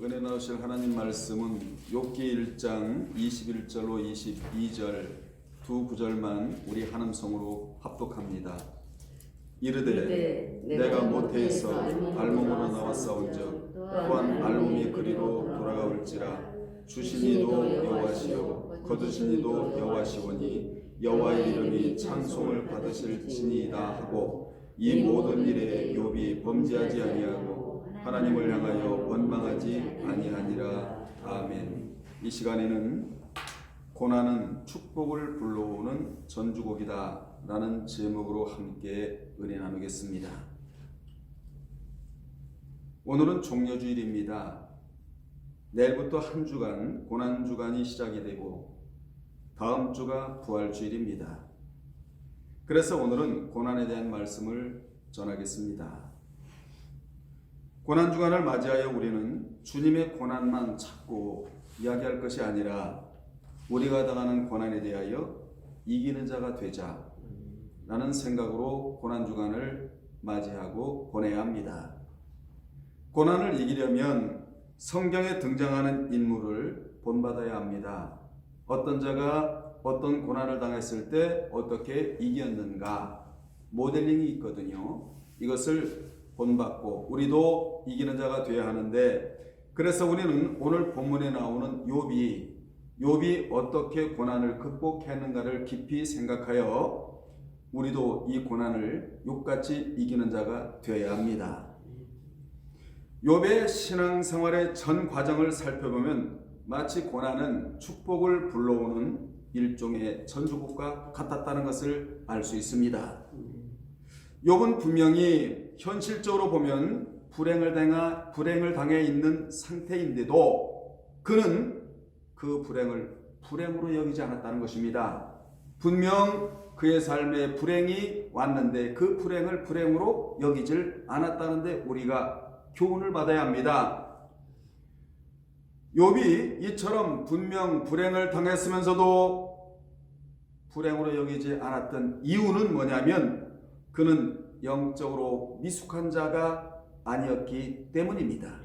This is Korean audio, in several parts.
은혜 나오실 하나님 말씀은 욥기 1장 21절로 22절 두 구절만 우리 한음성으로 합독합니다. 이르되 내가 모태에서 알몸으로 나왔사온즉 또한 알몸이 그리로 돌아가올지라 주신 이도 여호와시요 거두신 이도 여호와시오니 여호와의 이름이 찬송을 받으실지니이다 하고 이 모든 일에 욥이 범죄하지 아니하고 하나님을 향하여 원망하지 아니하니라. 아멘. 이 시간에는 고난은 축복을 불러오는 전주곡이다 라는 제목으로 함께 은혜 나누겠습니다. 오늘은 종려주일입니다. 내일부터 한 주간 고난주간이 시작이 되고 다음 주가 부활주일입니다. 그래서 오늘은 고난에 대한 말씀을 전하겠습니다. 고난주간을 맞이하여 우리는 주님의 고난만 찾고 이야기할 것이 아니라 우리가 당하는 고난에 대하여 이기는 자가 되자 라는 생각으로 고난주간을 맞이하고 보내야 합니다. 고난을 이기려면 성경에 등장하는 인물을 본받아야 합니다. 어떤 자가 어떤 고난을 당했을 때 어떻게 이겼는가 모델링이 있거든요. 이것을 본받고 우리도 이기는 자가 되어야 하는데, 그래서 우리는 오늘 본문에 나오는 욥이 어떻게 고난을 극복했는가를 깊이 생각하여 우리도 이 고난을 욥같이 이기는 자가 되어야 합니다. 욥의 신앙생활의 전 과정을 살펴보면 마치 고난은 축복을 불러오는 일종의 전주곡과 같았다는 것을 알 수 있습니다. 욥은 분명히 현실적으로 보면 불행을 당해 있는 상태인데도 그는 그 불행을 불행으로 여기지 않았다는 것입니다. 분명 그의 삶에 불행이 왔는데 그 불행을 불행으로 여기질 않았다는데 우리가 교훈을 받아야 합니다. 욥이 이처럼 분명 불행을 당했으면서도 불행으로 여기지 않았던 이유는 뭐냐면 그는 영적으로 미숙한 자가 아니었기 때문입니다.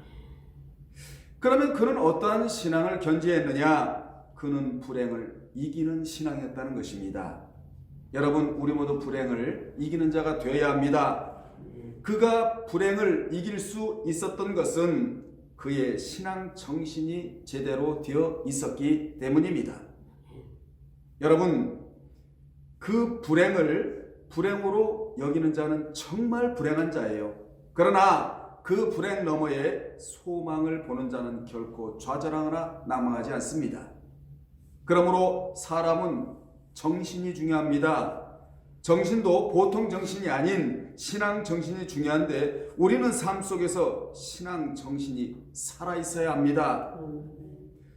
그러면 그는 어떠한 신앙을 견지했느냐? 그는 불행을 이기는 신앙이었다는 것입니다. 여러분, 우리 모두 불행을 이기는 자가 되어야 합니다. 그가 불행을 이길 수 있었던 것은 그의 신앙 정신이 제대로 되어 있었기 때문입니다. 여러분, 그 불행으로 여기는 자는 정말 불행한 자예요. 그러나 그 불행 너머에 소망을 보는 자는 결코 좌절하거나 낙망하지 않습니다. 그러므로 사람은 정신이 중요합니다. 정신도 보통 정신이 아닌 신앙 정신이 중요한데 우리는 삶 속에서 신앙 정신이 살아있어야 합니다.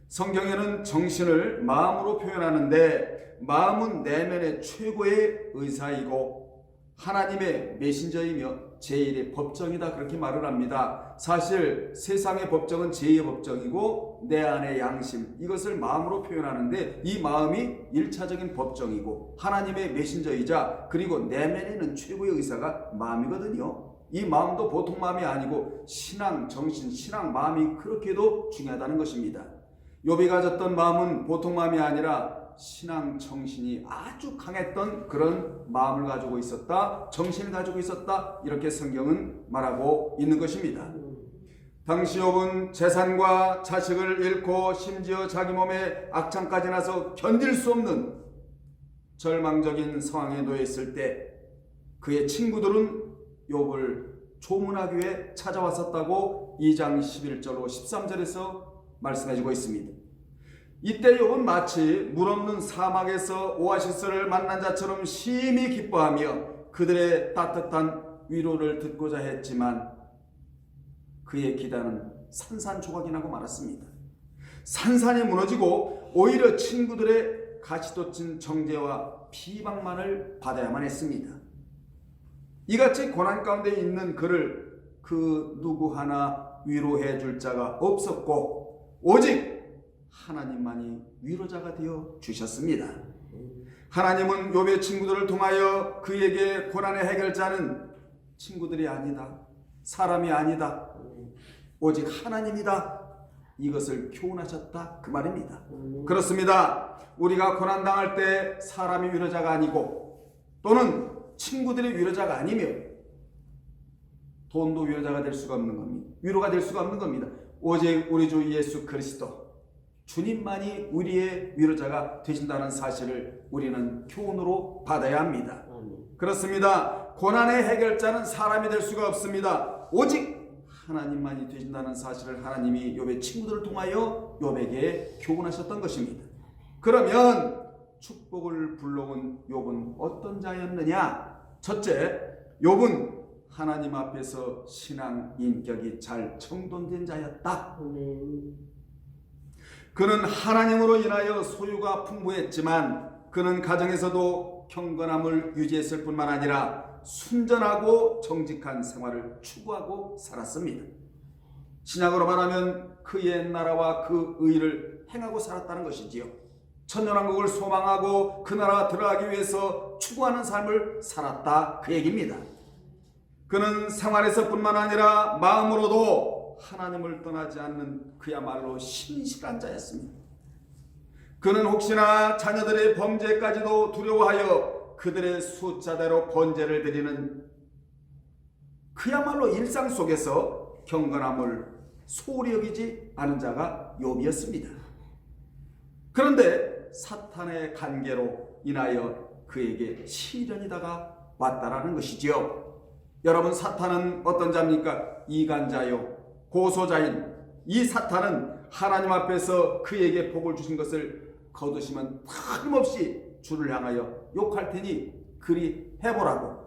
성경에는 정신을 마음으로 표현하는데 마음은 내면의 최고의 의사이고 하나님의 메신저이며 제1의 법정이다, 그렇게 말을 합니다. 사실 세상의 법정은 제2의 법정이고 내 안의 양심, 이것을 마음으로 표현하는데 이 마음이 1차적인 법정이고 하나님의 메신저이자 그리고 내면에 있는 최고의 의사가 마음이거든요. 이 마음도 보통 마음이 아니고 신앙 정신, 신앙 마음이 그렇게도 중요하다는 것입니다. 욥이 가졌던 마음은 보통 마음이 아니라 신앙 정신이 아주 강했던 그런 마음을 가지고 있었다, 정신을 가지고 있었다, 이렇게 성경은 말하고 있는 것입니다. 당시 욥은 재산과 자식을 잃고 심지어 자기 몸에 악창까지 나서 견딜 수 없는 절망적인 상황에 놓여 있을 때 그의 친구들은 욥을 조문하기 위해 찾아왔었다고 2장 11절로 13절에서 말씀해주고 있습니다. 이때 욥은 마치 물 없는 사막에서 오아시스를 만난 자처럼 심히 기뻐하며 그들의 따뜻한 위로를 듣고자 했지만 그의 기다는 산산조각이 나고 말았습니다. 산산이 무너지고 오히려 친구들의 가시돋친 정죄와 비방만을 받아야만 했습니다. 이같이 고난 가운데 있는 그를 그 누구 하나 위로해 줄 자가 없었고 오직 하나님만이 위로자가 되어 주셨습니다. 하나님은 욥의 친구들을 통하여 그에게 고난의 해결자는 친구들이 아니다, 사람이 아니다, 오직 하나님이다 이것을 교훈하셨다 그 말입니다. 그렇습니다. 우리가 고난당할 때 사람이 위로자가 아니고 또는 친구들이 위로자가 아니며 돈도 위로자가 될 수가 없는 겁니다. 위로가 될 수가 없는 겁니다. 오직 우리 주 예수 그리스도 주님만이 우리의 위로자가 되신다는 사실을 우리는 교훈으로 받아야 합니다. 그렇습니다. 고난의 해결자는 사람이 될 수가 없습니다. 오직 하나님만이 되신다는 사실을 하나님이 욥의 친구들을 통하여 욥에게 교훈하셨던 것입니다. 그러면 축복을 불러온 욥은 어떤 자였느냐? 첫째, 욥은 하나님 앞에서 신앙 인격이 잘 정돈된 자였다. 그는 하나님으로 인하여 소유가 풍부했지만 그는 가정에서도 경건함을 유지했을 뿐만 아니라 순전하고 정직한 생활을 추구하고 살았습니다. 신약으로 말하면 그의 나라와 그 의를 행하고 살았다는 것이지요. 천년왕국을 소망하고 그 나라 들어가기 위해서 추구하는 삶을 살았다 그 얘기입니다. 그는 생활에서뿐만 아니라 마음으로도 하나님을 떠나지 않는 그야말로 신실한 자였습니다. 그는 혹시나 자녀들의 범죄까지도 두려워하여 그들의 숫자대로 번제를 드리는 그야말로 일상 속에서 경건함을 소홀히 여기지 않은 자가 욥이었습니다. 그런데 사탄의 간계로 인하여 그에게 시련이 다가왔다라는 것이지요. 여러분, 사탄은 어떤 자입니까? 이간자요, 고소자인 이 사탄은 하나님 앞에서 그에게 복을 주신 것을 거두시면 틀림없이 주를 향하여 욕할 테니 그리 해보라고,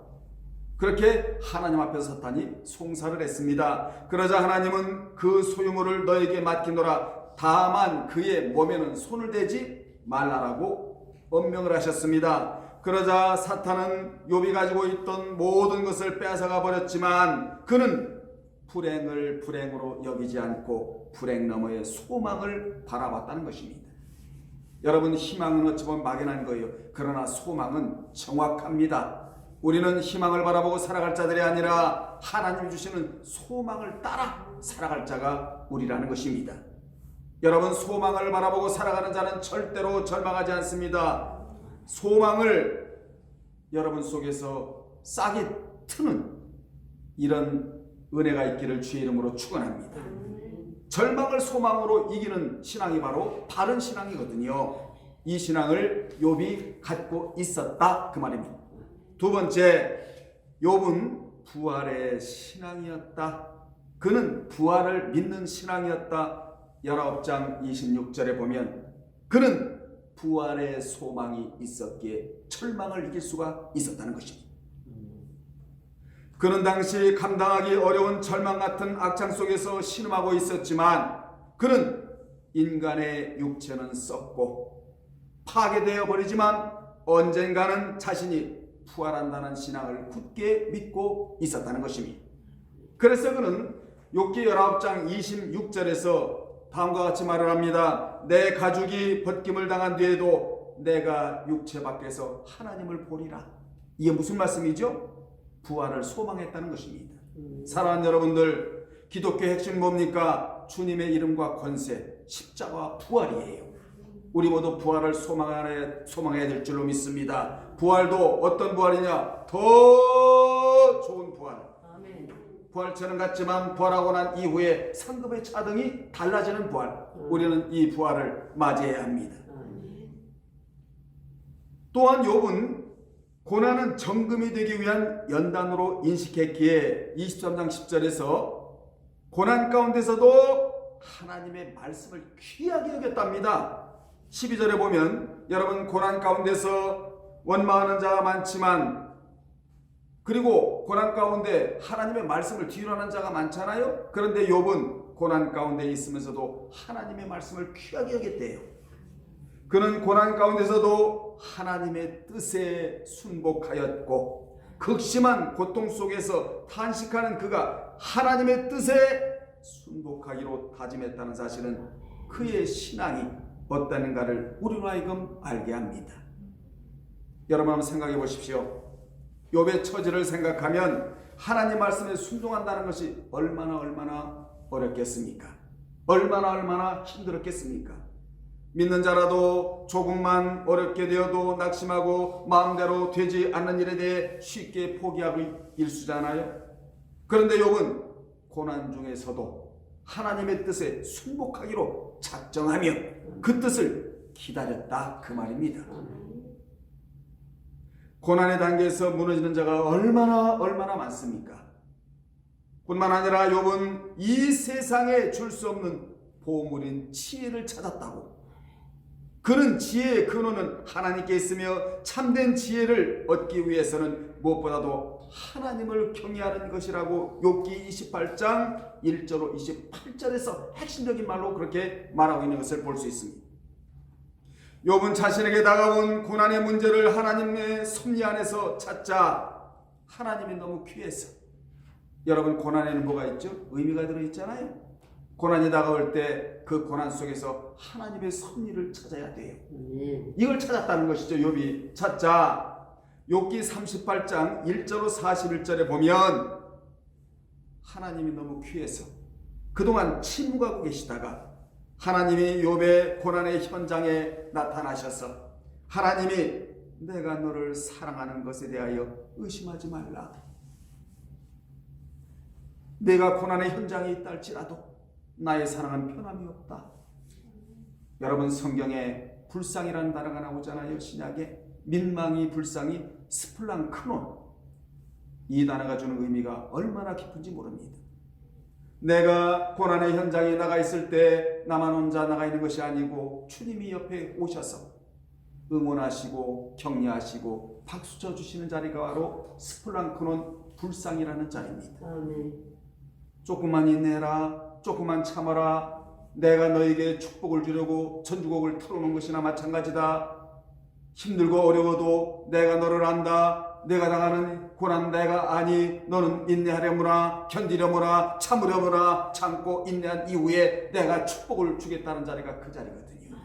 그렇게 하나님 앞에서 사탄이 송사를 했습니다. 그러자 하나님은 그 소유물을 너에게 맡기노라, 다만 그의 몸에는 손을 대지 말라라고 엄명을 하셨습니다. 그러자 사탄은 욥이 가지고 있던 모든 것을 빼앗아가 버렸지만 그는 불행을 불행으로 여기지 않고 불행 너머의 소망을 바라봤다는 것입니다. 여러분, 희망은 어찌 보면 막연한 거예요. 그러나 소망은 정확합니다. 우리는 희망을 바라보고 살아갈 자들이 아니라 하나님 주시는 소망을 따라 살아갈 자가 우리라는 것입니다. 여러분, 소망을 바라보고 살아가는 자는 절대로 절망하지 않습니다. 소망을 여러분 속에서 싹이 트는 이런 은혜가 있기를 주의 이름으로 축원합니다. 절망을 소망으로 이기는 신앙이 바로 바른 신앙이거든요. 이 신앙을 욥이 갖고 있었다 그 말입니다. 두 번째, 욥은 부활의 신앙이었다. 그는 부활을 믿는 신앙이었다. 19장 26절에 보면 그는 부활의 소망이 있었기에 철망을 이길 수가 있었다는 것입니다. 그는 당시 감당하기 어려운 절망 같은 악창 속에서 신음하고 있었지만 그는 인간의 육체는 썩고 파괴되어 버리지만 언젠가는 자신이 부활한다는 신앙을 굳게 믿고 있었다는 것입니다. 그래서 그는 욥기 19장 26절에서 다음과 같이 말을 합니다. 내 가죽이 벗김을 당한 뒤에도 내가 육체 밖에서 하나님을 보리라. 이게 무슨 말씀이죠? 부활을 소망했다는 것입니다. 사랑하는 여러분들, 기독교의 핵심 뭡니까? 주님의 이름과 권세, 십자가와 부활이에요. 우리 모두 부활을 소망해야 될 줄로 믿습니다. 부활도 어떤 부활이냐? 더 좋은 부활. 부활처럼 같지만 부활하고 난 이후에 상급의 차등이 달라지는 부활. 우리는 이 부활을 맞이해야 합니다. 또한 욥은 고난은 정금이 되기 위한 연단으로 인식했기에 23장 10절에서 고난 가운데서도 하나님의 말씀을 귀하게 여겼답니다. 12절에 보면 여러분, 고난 가운데서 원망하는 자가 많지만 그리고 고난 가운데 하나님의 말씀을 뒤로하는 자가 많잖아요. 그런데 욥은 고난 가운데 있으면서도 하나님의 말씀을 귀하게 여겼대요. 그는 고난 가운데서도 하나님의 뜻에 순복하였고 극심한 고통 속에서 탄식하는 그가 하나님의 뜻에 순복하기로 다짐했다는 사실은 그의 신앙이 어떠한가를 우리로 하여금 알게 합니다. 여러분, 한번 생각해 보십시오. 욥의 처지를 생각하면 하나님 말씀에 순종한다는 것이 얼마나 어렵겠습니까? 얼마나 힘들었겠습니까? 믿는 자라도 조금만 어렵게 되어도 낙심하고 마음대로 되지 않는 일에 대해 쉽게 포기하고 일수잖아요. 그런데 욥은 고난 중에서도 하나님의 뜻에 순복하기로 작정하며 그 뜻을 기다렸다 그 말입니다. 고난의 단계에서 무너지는 자가 얼마나 많습니까? 뿐만 아니라 욥은 이 세상에 줄 수 없는 보물인 지혜를 찾았다고. 그는 지혜의 근원은 하나님께 있으며 참된 지혜를 얻기 위해서는 무엇보다도 하나님을 경외하는 것이라고 욥기 28장 1절로 28절에서 핵심적인 말로 그렇게 말하고 있는 것을 볼 수 있습니다. 욥은 자신에게 다가온 고난의 문제를 하나님의 섭리 안에서 찾자 하나님이 너무 귀해서. 여러분, 고난에는 뭐가 있죠? 의미가 들어있잖아요. 고난이 다가올 때 그 고난 속에서 하나님의 섭리를 찾아야 돼요. 이걸 찾았다는 것이죠. 욥이 찾자. 욥기 38장 1절로 41절에 보면 하나님이 너무 귀해서 그동안 침묵하고 계시다가 하나님이 욥의 고난의 현장에 나타나셔서 하나님이 내가 너를 사랑하는 것에 대하여 의심하지 말라. 내가 고난의 현장에 있다 할지라도 나의 사랑은 변함이 없다. 여러분, 성경에 불쌍이라는 단어가 나오잖아요. 신약에 민망이, 불쌍이, 스플랑크논. 이 단어가 주는 의미가 얼마나 깊은지 모릅니다. 내가 고난의 현장에 나가 있을 때 나만 혼자 나가 있는 것이 아니고 주님이 옆에 오셔서 응원하시고 격려하시고 박수 쳐주시는 자리가 바로 스플랑크논, 불쌍이라는 자리입니다. 조금만 인내해라, 조금만 참아라, 내가 너에게 축복을 주려고 전주곡을 틀어놓은 것이나 마찬가지다. 힘들고 어려워도 내가 너를 안다. 내가 당하는 고난 내가 아니, 너는 인내하려무나 견디려무나 참으려무나 참고 인내한 이후에 내가 축복을 주겠다는 자리가 그 자리거든요.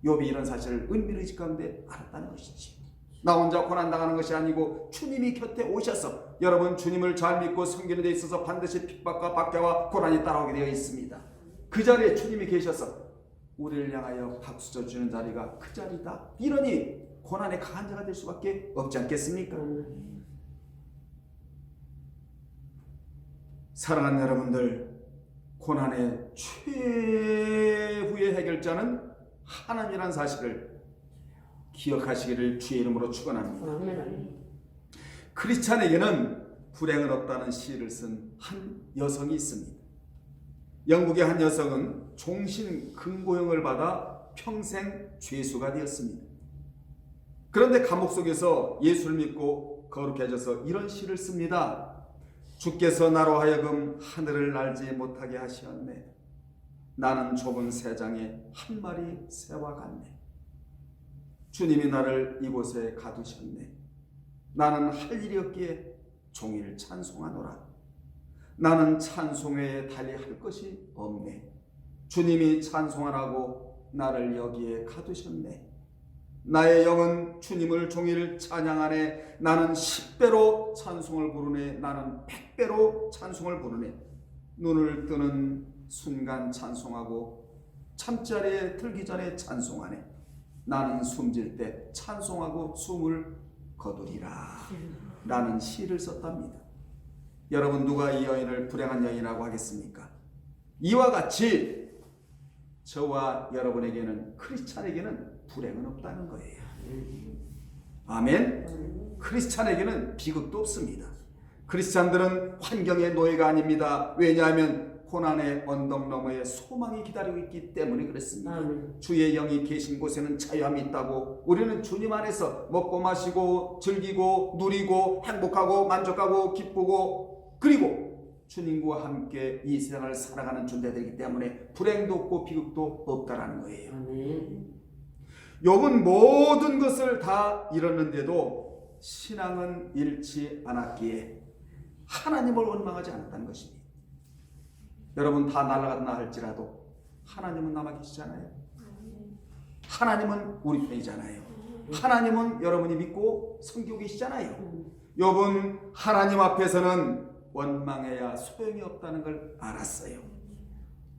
욥이 이런 사실을 은밀의 가운데 알았다는 것이지. 나 혼자 고난당하는 것이 아니고 주님이 곁에 오셔서, 여러분, 주님을 잘 믿고 섬기는 데 있어서 반드시 핍박과 박해와 고난이 따라오게 되어 있습니다. 그 자리에 주님이 계셔서 우리를 향하여 박수쳐 주는 자리가 그 자리다. 이러니 고난의 강한 자가 될 수밖에 없지 않겠습니까? 사랑하는 여러분들, 고난의 최후의 해결자는 하나님이라는 사실을 기억하시기를 주의 이름으로 축원합니다. 크리스찬에게는 불행은 없다는 시를 쓴 한 여성이 있습니다. 영국의 한 여성은 종신 금고형을 받아 평생 죄수가 되었습니다. 그런데 감옥 속에서 예수를 믿고 거룩해져서 이런 시를 씁니다. 주께서 나로 하여금 하늘을 날지 못하게 하시었네. 나는 좁은 새장에 한 마리 새와 같네. 주님이 나를 이곳에 가두셨네. 나는 할 일이 없기에 종일 찬송하노라. 나는 찬송 외에 달리 할 것이 없네. 주님이 찬송하라고 나를 여기에 가두셨네. 나의 영은 주님을 종일 찬양하네. 나는 10배로 찬송을 부르네. 나는 100배로 찬송을 부르네. 눈을 뜨는 순간 찬송하고 잠자리에 들기 전에 찬송하네. 나는 숨질 때 찬송하고 숨을 거두리라. 라는 시를 썼답니다. 여러분, 누가 이 여인을 불행한 여인이라고 하겠습니까? 이와 같이 저와 여러분에게는, 크리스찬에게는 불행은 없다는 거예요. 아멘. 크리스찬에게는 비극도 없습니다. 크리스찬들은 환경의 노예가 아닙니다. 왜냐하면 고난의 언덕 너머에 소망이 기다리고 있기 때문에 그렇습니다. 주의 영이 계신 곳에는 자유함이 있다고. 우리는 주님 안에서 먹고 마시고 즐기고 누리고 행복하고 만족하고 기쁘고, 그리고 주님과 함께 이 세상을 살아가는 존재들이기 때문에 불행도 없고 비극도 없다라는 거예요. 욥은 모든 것을 다 잃었는데도 신앙은 잃지 않았기에 하나님을 원망하지 않았다는 것입니다. 여러분, 다 날아간다 할지라도 하나님은 남아 계시잖아요. 하나님은 우리 편이잖아요. 하나님은 여러분이 믿고 섬기고 계시잖아요. 욥은 하나님 앞에서는 원망해야 소용이 없다는 걸 알았어요.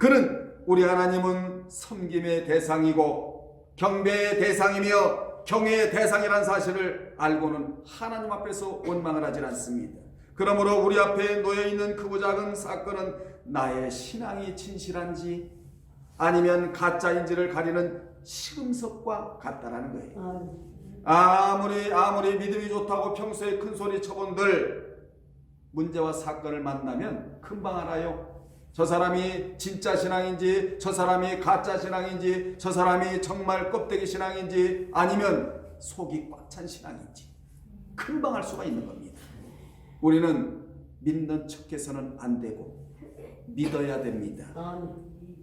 그는 우리 하나님은 섬김의 대상이고 경배의 대상이며 경외의 대상이라는 사실을 알고는 하나님 앞에서 원망을 하지 않습니다. 그러므로 우리 앞에 놓여있는 크고 작은 사건은 나의 신앙이 진실한지 아니면 가짜인지를 가리는 시금석과 같다라는 거예요. 아무리 믿음이 좋다고 평소에 큰 소리 쳐본들 문제와 사건을 만나면 금방 알아요. 저 사람이 진짜 신앙인지, 저 사람이 가짜 신앙인지, 저 사람이 정말 껍데기 신앙인지 아니면 속이 꽉 찬 신앙인지 금방 알 수가 있는 겁니다. 우리는 믿는 척해서는 안 되고 믿어야 됩니다.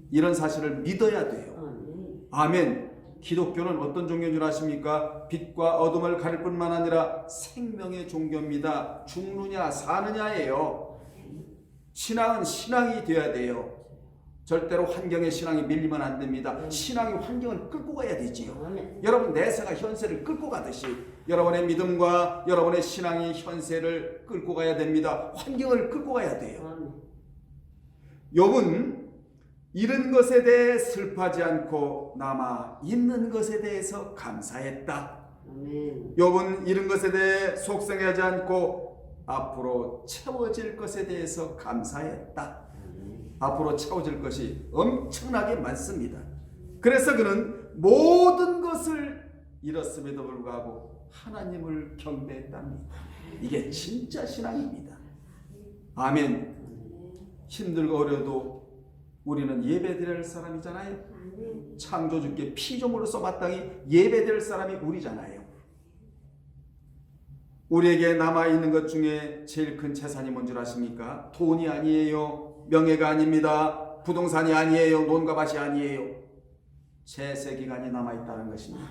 이런 사실을 믿어야 돼요. 아멘. 기독교는 어떤 종교인 줄 아십니까? 빛과 어둠을 가릴 뿐만 아니라 생명의 종교입니다. 죽느냐 사느냐예요. 신앙은 신앙이 되어야 돼요. 절대로 환경의 신앙이 밀리면 안 됩니다. 신앙이 환경을 끌고 가야 되지요. 여러분 내세가 현세를 끌고 가듯이 여러분의 믿음과 여러분의 신앙이 현세를 끌고 가야 됩니다. 환경을 끌고 가야 돼요. 욥은 잃은 것에 대해 슬퍼하지 않고 남아 있는 것에 대해서 감사했다. 욥은 잃은 것에 대해 속상해하지 않고 앞으로 채워질 것에 대해서 감사했다. 앞으로 채워질 것이 엄청나게 많습니다. 그래서 그는 모든 것을 잃었음에도 불구하고 하나님을 경배했답니다. 이게 진짜 신앙입니다. 아멘. 힘들고 어려도 우리는 예배드릴 사람이잖아요. 창조주께 피조물로서 마땅히 예배드릴 사람이 우리잖아요. 우리에게 남아있는 것 중에 제일 큰 재산이 뭔 줄 아십니까? 돈이 아니에요. 명예가 아닙니다. 부동산이 아니에요. 논과 밭이 아니에요. 제세기간이 남아있다는 것입니다.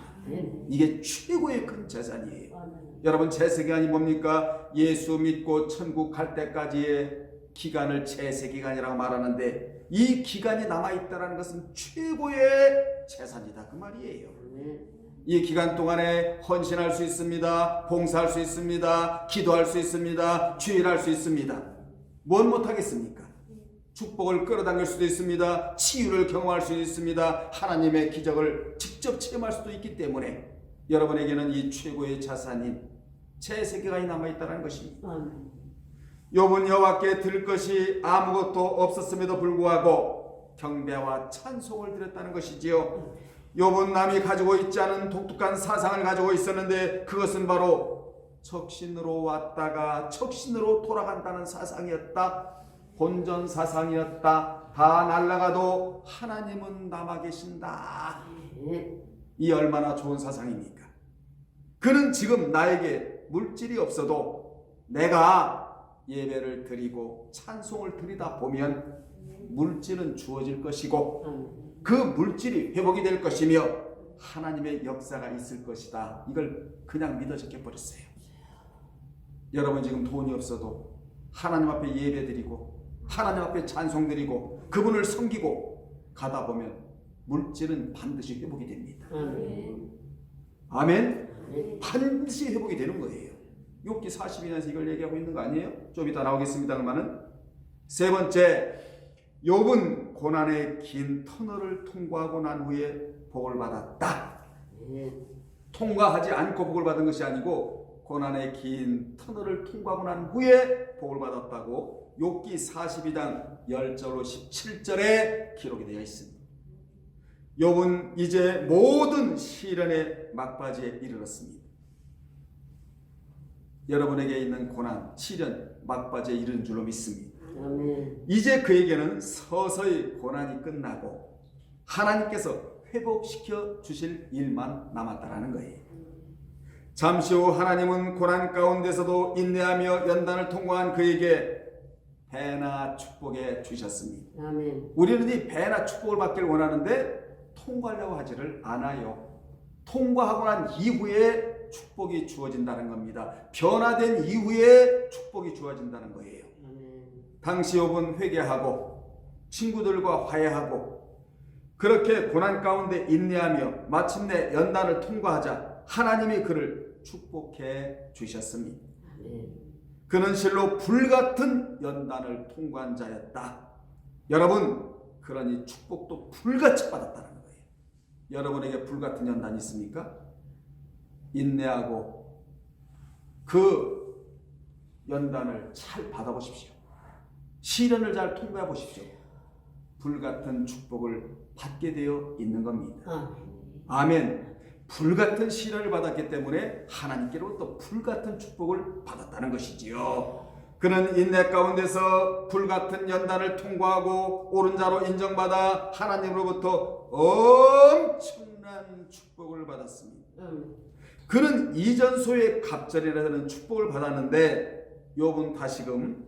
이게 최고의 큰 재산이에요. 여러분 제세기간이 뭡니까? 예수 믿고 천국 갈 때까지의 기간을 제세기간이라고 말하는데 이 기간이 남아있다는 것은 최고의 재산이다 그 말이에요. 이 기간 동안에 헌신할 수 있습니다. 봉사할 수 있습니다. 기도할 수 있습니다. 주일할 수 있습니다. 뭔 못하겠습니까? 축복을 끌어당길 수도 있습니다. 치유를 경험할 수 있습니다. 하나님의 기적을 직접 체험할 수도 있기 때문에 여러분에게는 이 최고의 자산인 제세기간이 남아있다는 것입니다. 욥은 여호와께 드릴 것이 아무것도 없었음에도 불구하고 경배와 찬송을 드렸다는 것이지요. 욥은 남이 가지고 있지 않은 독특한 사상을 가지고 있었는데 그것은 바로 적신으로 왔다가 적신으로 돌아간다는 사상이었다. 본전 사상이었다. 다 날아가도 하나님은 남아 계신다. 이 얼마나 좋은 사상입니까? 그는 지금 나에게 물질이 없어도 내가 예배를 드리고 찬송을 드리다 보면 물질은 주어질 것이고 그 물질이 회복이 될 것이며 하나님의 역사가 있을 것이다. 이걸 그냥 믿어 적혀버렸어요. 여러분 지금 돈이 없어도 하나님 앞에 예배 드리고 하나님 앞에 찬송 드리고 그분을 섬기고 가다 보면 물질은 반드시 회복이 됩니다. 아멘. 반드시 회복이 되는 거예요. 욥기 42년에서 이걸 얘기하고 있는 거 아니에요? 좀 이따 나오겠습니다만은. 세 번째, 욥은 고난의 긴 터널을 통과하고 난 후에 복을 받았다. 통과하지 않고 복을 받은 것이 아니고 고난의 긴 터널을 통과하고 난 후에 복을 받았다고 욥기 42장 10절로 17절에 기록이 되어 있습니다. 욥은 이제 모든 시련의 막바지에 이르렀습니다. 여러분에게 있는 고난, 시련, 막바지에 이르는 줄로 믿습니다. 이제 그에게는 서서히 고난이 끝나고 하나님께서 회복시켜 주실 일만 남았다라는 거예요. 잠시 후 하나님은 고난 가운데서도 인내하며 연단을 통과한 그에게 배나 축복에 주셨습니다. 아멘. 우리는 이 배나 축복을 받기를 원하는데 통과하려고 하지를 않아요. 통과하고 난 이후에 축복이 주어진다는 겁니다. 변화된 이후에 축복이 주어진다는 거예요. 당시 욥은 회개하고 친구들과 화해하고 그렇게 고난 가운데 인내하며 마침내 연단을 통과하자 하나님이 그를 축복해 주셨습니다. 그는 실로 불같은 연단을 통과한 자였다. 여러분, 그러니 축복도 불같이 받았다는 거예요. 여러분에게 불같은 연단이 있습니까? 인내하고 그 연단을 잘 받아보십시오. 시련을 잘 통과해 보십시오. 불같은 축복을 받게 되어 있는 겁니다. 아멘. 불같은 시련을 받았기 때문에 하나님께로부터 불같은 축복을 받았다는 것이지요. 그는 인내 가운데서 불같은 연단을 통과하고 옳은 자로 인정받아 하나님으로부터 엄청난 축복을 받았습니다. 그는 이전소의 갑절이라는 축복을 받았는데 욥은 다시금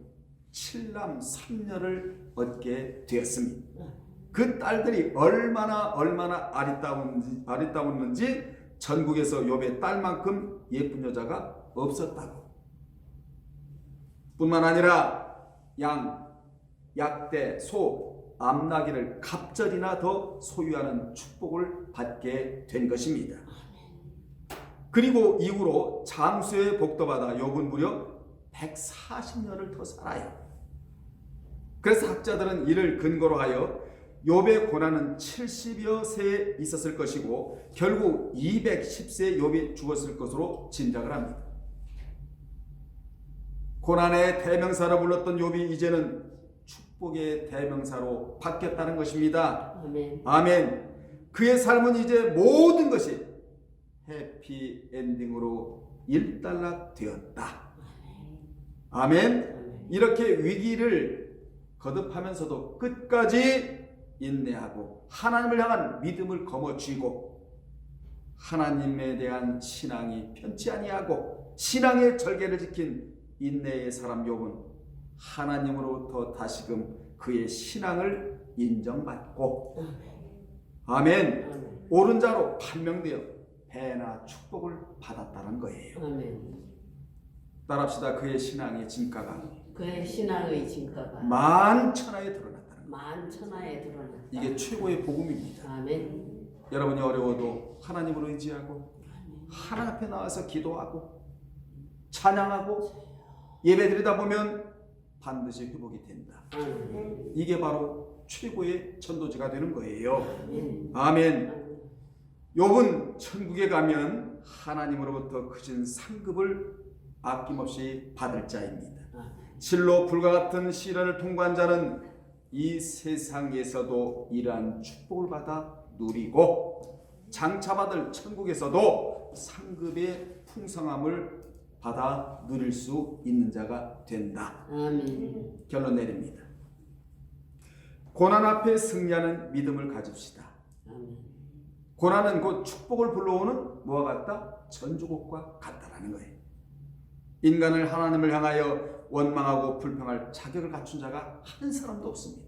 7남 3녀를 얻게 되었습니다. 그 딸들이 얼마나 아리따웠는지 전국에서 욥의 딸만큼 예쁜 여자가 없었다고. 뿐만 아니라 양, 약대, 소, 암나귀를 갑절이나 더 소유하는 축복을 받게 된 것입니다. 그리고 이후로 장수의 복도 받아 욥은 무려 140년을 더 살아요. 그래서 학자들은 이를 근거로 하여 욥의 고난은 70여 세에 있었을 것이고 결국 210세에 욥이 죽었을 것으로 짐작을 합니다. 고난의 대명사로 불렀던 욥이 이제는 축복의 대명사로 바뀌었다는 것입니다. 아멘. 아멘. 그의 삶은 이제 모든 것이 해피엔딩으로 일단락되었다. 아멘. 이렇게 위기를 거듭하면서도 끝까지 인내하고 하나님을 향한 믿음을 거머쥐고 하나님에 대한 신앙이 편치 아니하고 신앙의 절개를 지킨 인내의 사람 욥은 하나님으로부터 다시금 그의 신앙을 인정받고 아멘. 옳은 자로 판명되어 배나 축복을 받았다는 거예요. 아멘. 따라합시다. 그의 신앙의 진가가 그의 신앙의 진가가 만천하에 드러났다는 거예요. 만천하에 드러났다. 이게 최고의 복음입니다. 아멘. 여러분이 어려워도 하나님으로 의지하고 하나님 앞에 나와서 기도하고 찬양하고 예배드리다 보면 반드시 회복이 된다. 아멘. 이게 바로 최고의 전도지가 되는 거예요. 아멘. 아멘. 욥은 천국에 가면 하나님으로부터 크신 상급을 아낌없이 받을 자입니다. 실로 불과 같은 시련을 통과한 자는 이 세상에서도 이러한 축복을 받아 누리고 장차받을 천국에서도 상급의 풍성함을 받아 누릴 수 있는 자가 된다. 아멘. 결론 내립니다. 고난 앞에 승리하는 믿음을 가집시다. 아멘. 고난은 곧 축복을 불러오는 뭐와 같다? 전주곡과 같다라는 거예요. 인간을 하나님을 향하여 원망하고 불평할 자격을 갖춘 자가 한 사람도 없습니다.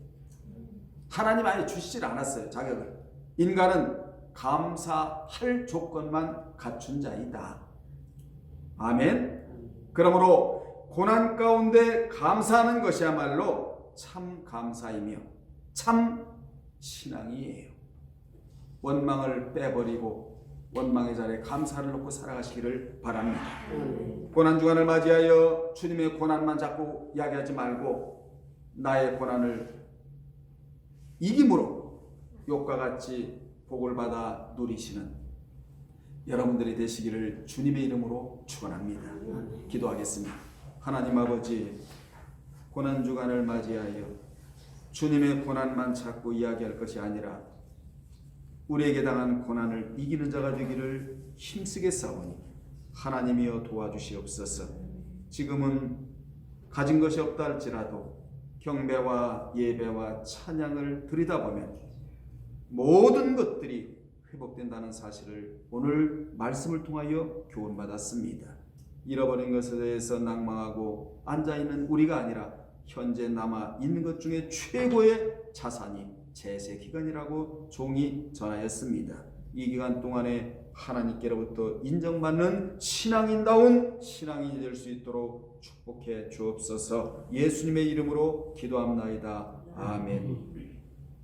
하나님 아예 주시질 않았어요. 자격을. 인간은 감사할 조건만 갖춘 자이다. 아멘. 그러므로 고난 가운데 감사하는 것이야말로 참 감사이며 참 신앙이에요. 원망을 빼버리고 원망의 자리에 감사를 놓고 살아가시기를 바랍니다. 고난 주간을 맞이하여 주님의 고난만 자꾸 이야기하지 말고 나의 고난을 이김으로 욥과 같이 복을 받아 누리시는 여러분들이 되시기를 주님의 이름으로 축원합니다. 기도하겠습니다. 하나님 아버지, 고난 주간을 맞이하여 주님의 고난만 자꾸 이야기할 것이 아니라 우리에게 당한 고난을 이기는 자가 되기를 힘쓰게 싸우니 하나님이여 도와주시옵소서. 지금은 가진 것이 없다 할지라도 경배와 예배와 찬양을 드리다 보면 모든 것들이 회복된다는 사실을 오늘 말씀을 통하여 교훈받았습니다. 잃어버린 것에 대해서 낭망하고 앉아있는 우리가 아니라 현재 남아있는 것 중에 최고의 자산이 재세기간이라고 종이 전하였습니다. 이 기간 동안에 하나님께로부터 인정받는 신앙인다운 신앙인이 될 수 있도록 축복해 주옵소서. 예수님의 이름으로 기도합나이다. 아멘.